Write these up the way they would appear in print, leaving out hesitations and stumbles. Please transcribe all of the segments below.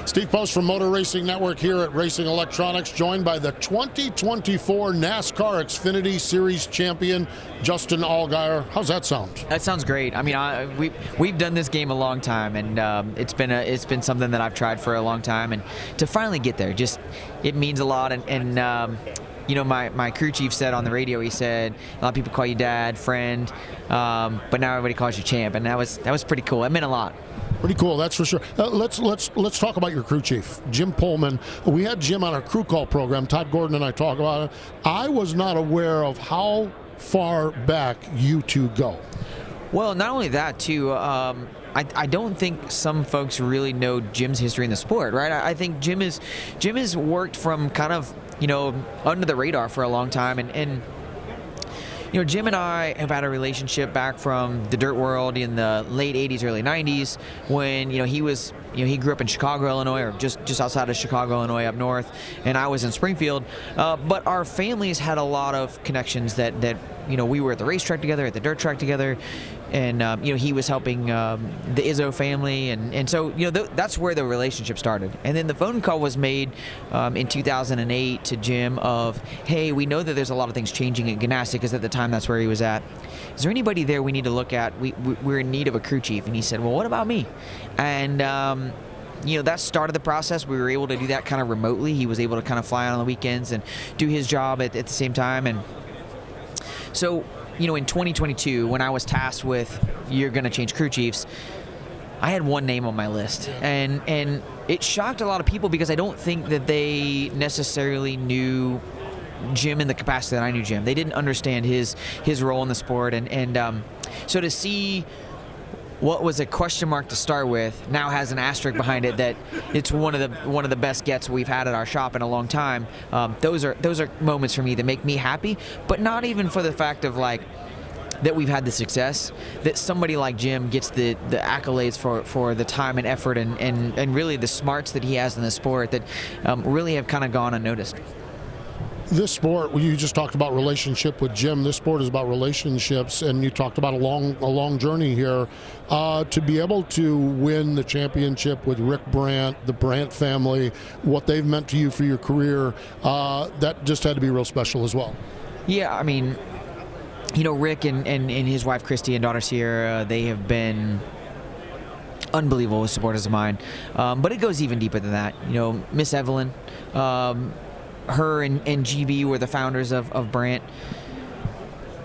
Steve Post from Motor Racing Network here at Racing Electronics, joined by the 2024 NASCAR Xfinity Series champion, Justin Allgaier. How's that sound? That sounds great. I mean, we've done this game a long time, and it's been something that I've tried for a long time, and to finally get there, it means a lot. And you know, my crew chief said on the radio, he said, a lot of people call you dad, friend, but now everybody calls you champ, and that was pretty cool. It meant a lot. Pretty cool, that's for sure. Let's talk about your crew chief, Jim Pullman. We had Jim on our crew call program. Todd Gordon and I talk about it. I was not aware of how far back you two go. Well, not only that, too. I don't think some folks really know Jim's history in the sport, right? I think Jim has worked from kind of, you know, under the radar for a long time, and you know, Jim and I have had a relationship back from the dirt world in the late 80s, early 90s, when, you know, he grew up in Chicago, Illinois, or just outside of Chicago, Illinois, up north, and I was in Springfield. But our families had a lot of connections that you know, we were at the racetrack together, at the dirt track together, and you know, he was helping the Izzo family, and so, you know, that's where the relationship started. And then the phone call was made in 2008 to Jim of, hey, we know that there's a lot of things changing at Ganassi, because at the time that's where he was at. Is there anybody there we need to look at? We're in need of a crew chief. And he said, well, what about me? And you know, that started the process. We were able to do that kind of remotely. He was able to kind of fly out on the weekends and do his job at the same time. And so, you know, in 2022, when I was tasked with, you're going to change crew chiefs, I had one name on my list, and it shocked a lot of people, because I don't think that they necessarily knew Jim in the capacity that I knew Jim. They didn't understand his role in the sport, and so to see what was a question mark to start with now has an asterisk behind it, that it's one of the best gets we've had at our shop in a long time. Those are moments for me that make me happy, but not even for the fact of like that we've had the success, that somebody like Jim gets the accolades for the time and effort and really the smarts that he has in the sport that really have kind of gone unnoticed. This sport, you just talked about relationship with Jim. This sport is about relationships, and you talked about a long journey here. To be able to win the championship with Rick Brandt, the Brandt family, what they've meant to you for your career, that just had to be real special as well. Yeah, I mean, you know, Rick and his wife Christy and daughter Sierra, they have been unbelievable supporters of mine. But it goes even deeper than that. You know, Miss Evelyn, her and GB were the founders of Brandt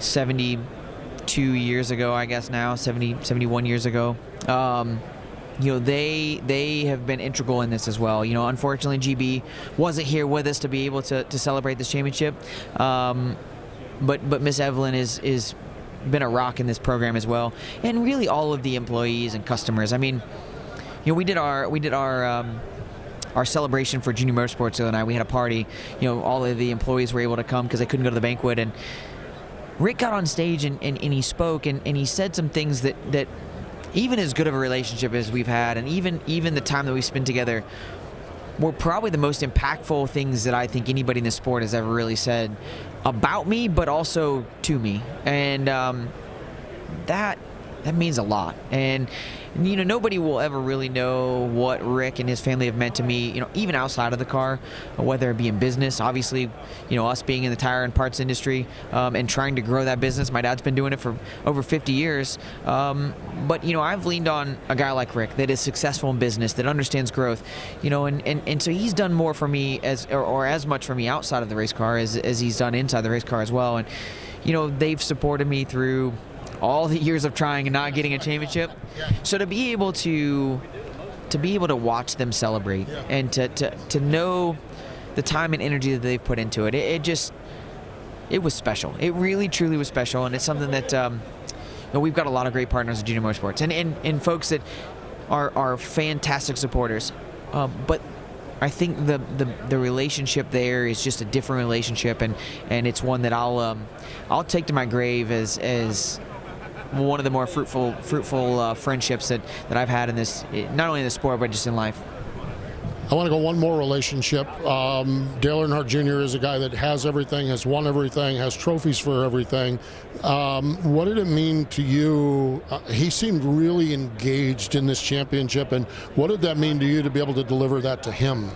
72 years ago, I guess now, 71 years ago. You know, they have been integral in this as well. You know, unfortunately, GB wasn't here with us to be able to celebrate this championship. But Miss Evelyn is been a rock in this program as well, and really all of the employees and customers. I mean, you know, we did our celebration for Junior Motorsports the other night. We had a party. You know, all of the employees were able to come because they couldn't go to the banquet. And Rick got on stage and he spoke and he said some things that even as good of a relationship as we've had, and even the time that we spent together, were probably the most impactful things that I think anybody in the sport has ever really said about me, but also to me. And that means a lot. And you know, nobody will ever really know what Rick and his family have meant to me, you know, even outside of the car, whether it be in business. Obviously, you know, us being in the tire and parts industry and trying to grow that business. My dad's been doing it for over 50 years. But, you know, I've leaned on a guy like Rick that is successful in business, that understands growth, you know, and so he's done more for me as much for me outside of the race car as he's done inside the race car as well. And, you know, they've supported me through all the years of trying and not getting a championship. So to be able to watch them celebrate and to know the time and energy that they've put into it, it was special. It really truly was special, and it's something that you know, we've got a lot of great partners in Junior Motorsports and folks that are fantastic supporters. But I think the relationship there is just a different relationship, and it's one that I'll take to my grave as one of the more fruitful friendships that I've had in this, not only in the sport but just in life. I want to go one more relationship. Dale Earnhardt Jr. is a guy that has everything, has won everything, has trophies for everything. What did it mean to you? He seemed really engaged in this championship, and what did that mean to you to be able to deliver that to him?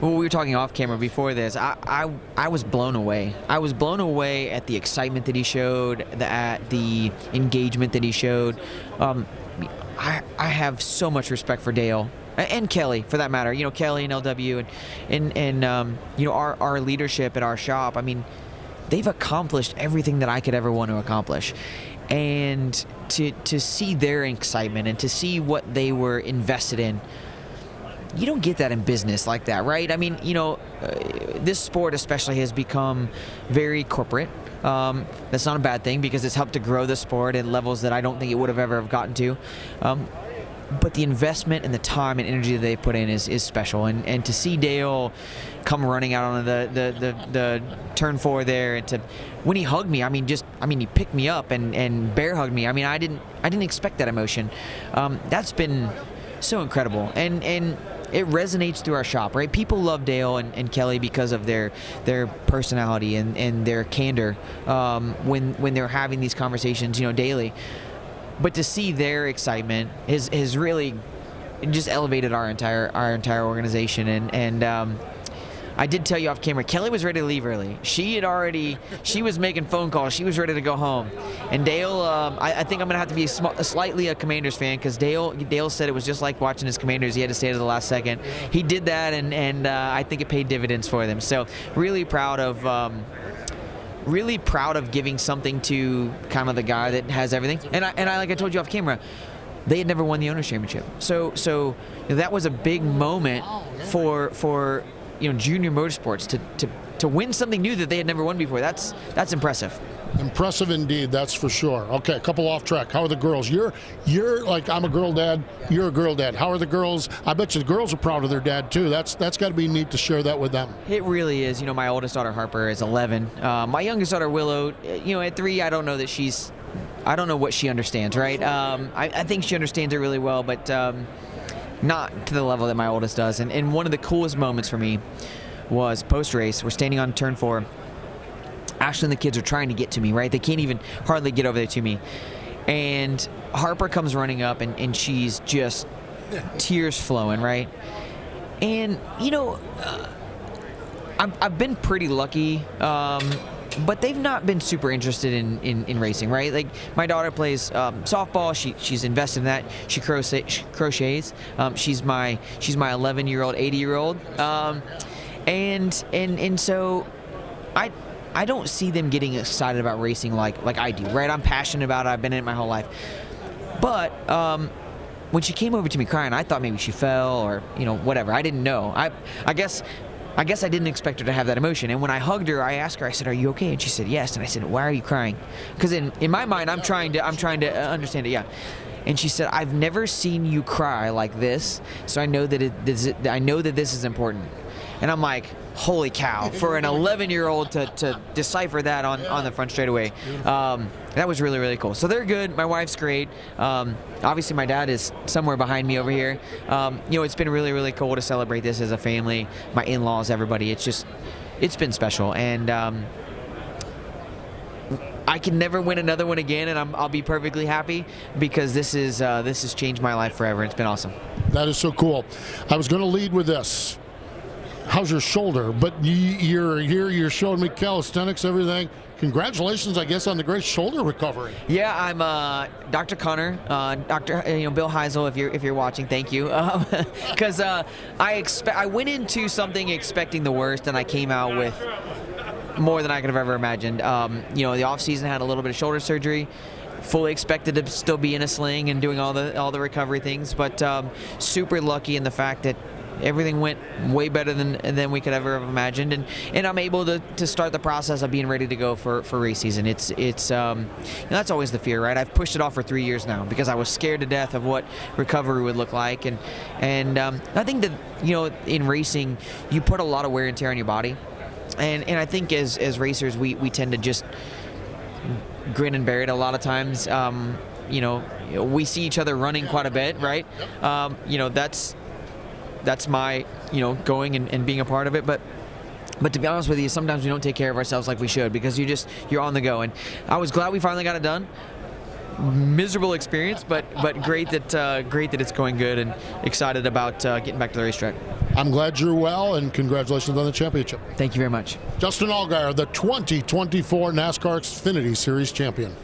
Well, we were talking off camera before this. I was blown away. I was blown away at the excitement that he showed, at the engagement that he showed. I have so much respect for Dale. And Kelly, for that matter, Kelly and LW and our leadership at our shop. I mean, they've accomplished everything that I could ever want to accomplish, and to see their excitement and to see what they were invested in. You don't get that in business like that, right? I mean, this sport especially has become very corporate. That's not a bad thing because it's helped to grow the sport at levels that I don't think it would have ever gotten to. But the investment and the time and energy that they put in is special. And to see Dale come running out on the turn 4 there, and when he hugged me, he picked me up and bear hugged me. I mean, I didn't expect that emotion. That's been so incredible. And it resonates through our shop, right? People love Dale and Kelly because of their personality and their candor when they're having these conversations, daily. But to see their excitement has really just elevated our entire organization. And I did tell you off camera, Kelly was ready to leave early. She was making phone calls. She was ready to go home. And Dale, I think I'm gonna have to be slightly a Commanders fan because Dale said it was just like watching his Commanders. He had to stay to the last second. He did that, and I think it paid dividends for them. So really proud of giving something to kind of the guy that has everything. And I like I told you off camera, they had never won the Owners' Championship. So that was a big moment for junior motorsports to win something new that they had never won before. That's impressive. Impressive indeed, that's for sure. Okay, a couple off track. How are the girls? You're like, I'm a girl dad. You're a girl dad. How are the girls? I bet you the girls are proud of their dad too. That's got to be neat to share that with them. It really is. My oldest daughter Harper is 11. My youngest daughter Willow, at 3, I don't know what she understands. Right? I think she understands it really well, but not to the level that my oldest does. And one of the coolest moments for me was post-race. We're standing on turn 4. Ashley and the kids are trying to get to me, right? They can't even hardly get over there to me. And Harper comes running up, and she's just tears flowing, right? And, I've been pretty lucky, but they've not been super interested in racing, right? Like, my daughter plays softball. She's invested in that. She crochets. She's my 11-year-old, 80-year-old. And so I don't see them getting excited about racing like I do, right? I'm passionate about it. I've been in it my whole life. But when she came over to me crying, I thought maybe she fell or, whatever. I didn't know. I guess I didn't expect her to have that emotion. And when I hugged her, I asked her, I said, "Are you okay?" And she said, "Yes." And I said, "Why are you crying?" Because in my mind, I'm trying to understand it. Yeah. And she said, "I've never seen you cry like this, so I know that this is important." And I'm like, holy cow, for an 11-year-old to decipher that on the front straightaway. That was really, really cool. So they're good. My wife's great. Obviously, my dad is somewhere behind me over here. It's been really, really cool to celebrate this as a family. My in-laws, everybody. It's been special. And I can never win another one again, and I'll be perfectly happy because this has changed my life forever. It's been awesome. That is so cool. I was going to lead with this. How's your shoulder? But you're here, you're showing me calisthenics, everything. Congratulations, I guess, on the great shoulder recovery. Yeah, I'm Dr. Connor, Dr. Bill Heisel, if you're watching, thank you. Because I went into something expecting the worst, and I came out with more than I could have ever imagined. The off season had a little bit of shoulder surgery. Fully expected to still be in a sling and doing all the recovery things, but super lucky in the fact that everything went way better than we could ever have imagined, and I'm able to start the process of being ready to go for race season. It's that's always the fear, right? I've pushed it off for 3 years now because I was scared to death of what recovery would look like, and I think that in racing you put a lot of wear and tear on your body, and I think as racers we tend to just grin and bear it a lot of times. We see each other running quite a bit, right? that's my, going and being a part of it. But to be honest with you, sometimes we don't take care of ourselves like we should, because you're on the go. And I was glad we finally got it done. Miserable experience, but great that it's going good, and excited about getting back to the racetrack. I'm glad you're well, and congratulations on the championship. Thank you very much. Justin Allgaier, the 2024 NASCAR Xfinity Series champion.